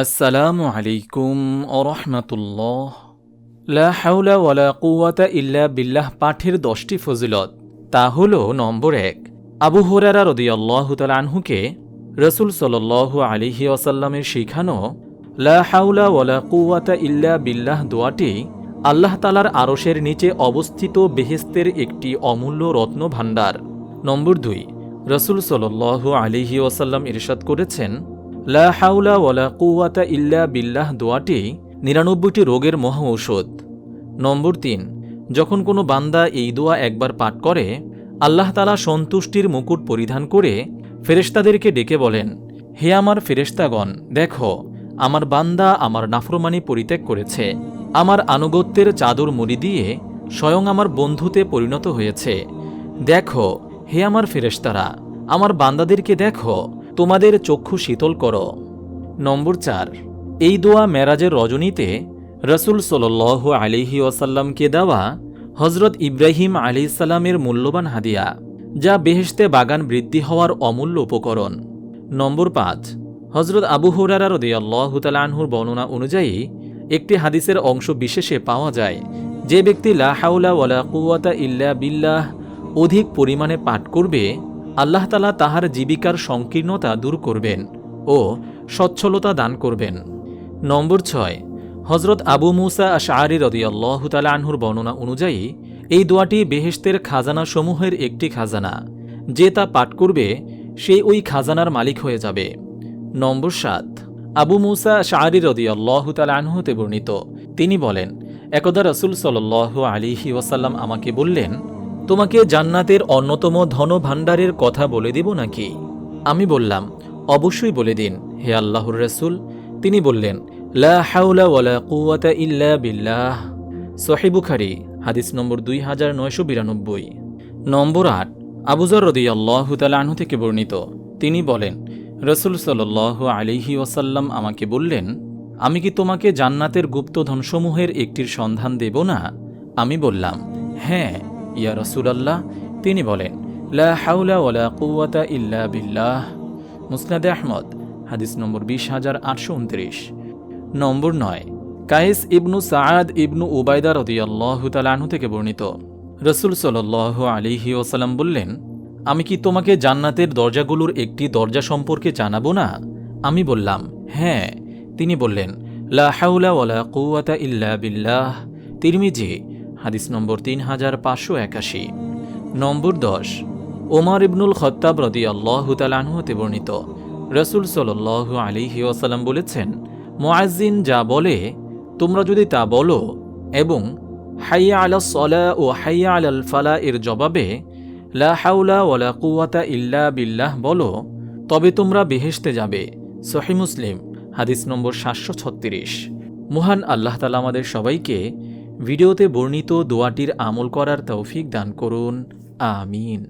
আসসালামু আলাইকুম ওরহমতুল্লাহ। লা হাওলা ওয়ালা কুওয়াতা ইল্লা বিল্লাহ পাঠের 10টি ফজিলত। তা হল নম্বর 1, আবু হুরায়রা রাদিয়াল্লাহু তাআলা আনহুকে রাসূল সাল্লাল্লাহু আলাইহি ওয়াসাল্লামের শিখানো লা হাওলা ওয়ালা কুওয়াতা ইল্লা বিল্লাহ দোয়াটি আল্লাহ তাআলার আরশের নিচে অবস্থিত বেহেশতের একটি অমূল্য রত্ন ভাণ্ডার। নম্বর 2, রাসূল সাল্লাল্লাহু আলাইহি ওয়াসাল্লাম ইরশাদ করেছেন, লা হাওলা ওয়ালা কুওয়াতা ইল্লা বিল্লাহ দোয়াটি 99টি রোগের মহা ঔষধ। নম্বর 3, যখন কোনো বান্দা এই দোয়া একবার পাঠ করে, আল্লাহ তাআলা সন্তুষ্টির মুকুট পরিধান করে ফেরেশতাদেরকে ডেকে বলেন, হে আমার ফেরেশতাগণ, দেখো আমার বান্দা আমার নাফরমানি পরিত্যাগ করেছে, আমার আনুগত্যের চাদর মুড়ি দিয়ে স্বয়ং আমার বন্ধুতে পরিণত হয়েছে। দেখো হে আমার ফেরেশতারা, আমার বান্দাদেরকে দেখো, তোমাদের চক্ষু শীতল করো। নম্বর 4, এই দোয়া মেরাজের রজনীতে রাসূল সাল্লাল্লাহু আলাইহি ওয়াসাল্লামকে দেওয়া হযরত ইব্রাহিম আলাইহিস সালামের মূল্যবান হাদিয়া, যা বেহেশতে বাগান বৃদ্ধি হওয়ার অমূল্য উপকরণ। নম্বর 5, হযরত আবু হুরায়রা রাদিয়াল্লাহু তাআলা আনহুর বর্ণনা অনুযায়ী একটি হাদিসের অংশ বিশেষে পাওয়া যায়, যে ব্যক্তি লা হাওলা ওয়ালা কুওয়াতা ইল্লা বিল্লাহ অধিক পরিমাণে পাঠ করবে, আল্লাহ তাআলা তাহার জীবিকার সংকীর্ণতা দূর করবেন ও সচ্ছলতা দান করবেন। নম্বর 6, হযরত আবু মুসা আশআরী রাদিয়াল্লাহু তাআলা আনহুর বর্ণনা অনুযায়ী এই দোয়াটি বেহেশতের খাজানা সমূহের একটি খাজানা, যে তা পাঠ করবে সে ওই খাজানার মালিক হয়ে যাবে। নম্বর 7, আবু মুসা আশআরী রাদিয়াল্লাহু তাআলা আনহু হতে বর্ণিত, তিনি বলেন, একদা রাসূল সাল্লাল্লাহু আলাইহি ওয়াসাল্লাম আমাকে বললেন, তোমাকে জান্নাতের অন্যতম ধনভাণ্ডারের কথা বলে দেব নাকি? আমি বললাম, অবশ্যই বলে দিন হে আল্লাহর রাসূল। তিনি বললেন, লা হাওলা ওয়ালা কুওয়াতা ইল্লা বিল্লাহ। সহিহ বুখারী হাদিস নম্বর 2992। নম্বর 8, আবু যর রাদিয়াল্লাহু তাআলা আনহু থেকে বর্ণিত, তিনি বলেন, রাসূল সাল্লাল্লাহু আলাইহি ওয়াসাল্লাম আমাকে বললেন, আমি কি তোমাকে জান্নাতের গুপ্ত ধনসমূহের একটির সন্ধান দেব না? আমি বললাম, হ্যাঁ ইয়া রাসূলাল্লাহ। তিনি বলেন, লা হাওলা ওয়ালা কুওয়াতা ইল্লা বিল্লাহ। মুসনাদে আহমদ হাদিস নম্বর 20829। নম্বর 9, কায়েস ইবনু সাআদ ইবনু উবাইদা রাদিয়াল্লাহু তাআলা আনহু থেকে বর্ণিত, রাসূল সাল্লাল্লাহু আলাইহি ওয়াসাল্লাম বললেন, আমি কি তোমাকে জান্নাতের দরজাগুলোর একটি দরজা সম্পর্কে জানাবো না? আমি বললাম, হ্যাঁ। তিনি বললেন, লা হাওলা ওয়ালা কুওয়াতা ইল্লা বিল্লাহ। তিরমিজি হাদিস নম্বর 3581। নম্বর 10, ওমর ইবনুল খাত্তাব রাদিয়াল্লাহু তাআলা আনহু হতে বর্ণিত, রাসূল সাল্লাল্লাহু আলাইহি ওয়াসাল্লাম বলেছেন, মুয়াজ্জিন যা বলে তোমরা যদি তা বলো এবং হাইয়া আলাস সালাহ ও হাইয়া আলাল ফালাহ এর জবাবে লা হাওলা ওয়ালা কুওয়াতা ইল্লা বিল্লাহ বলো, তবে তোমরা বেহেশতে যাবে। সহিহ মুসলিম হাদিস নম্বর 736। মহান আল্লাহ তাআলা আমাদের সবাইকে ভিডিওতে বর্ণিত দোয়াটির আমল করার তৌফিক দান করুন। আমিন।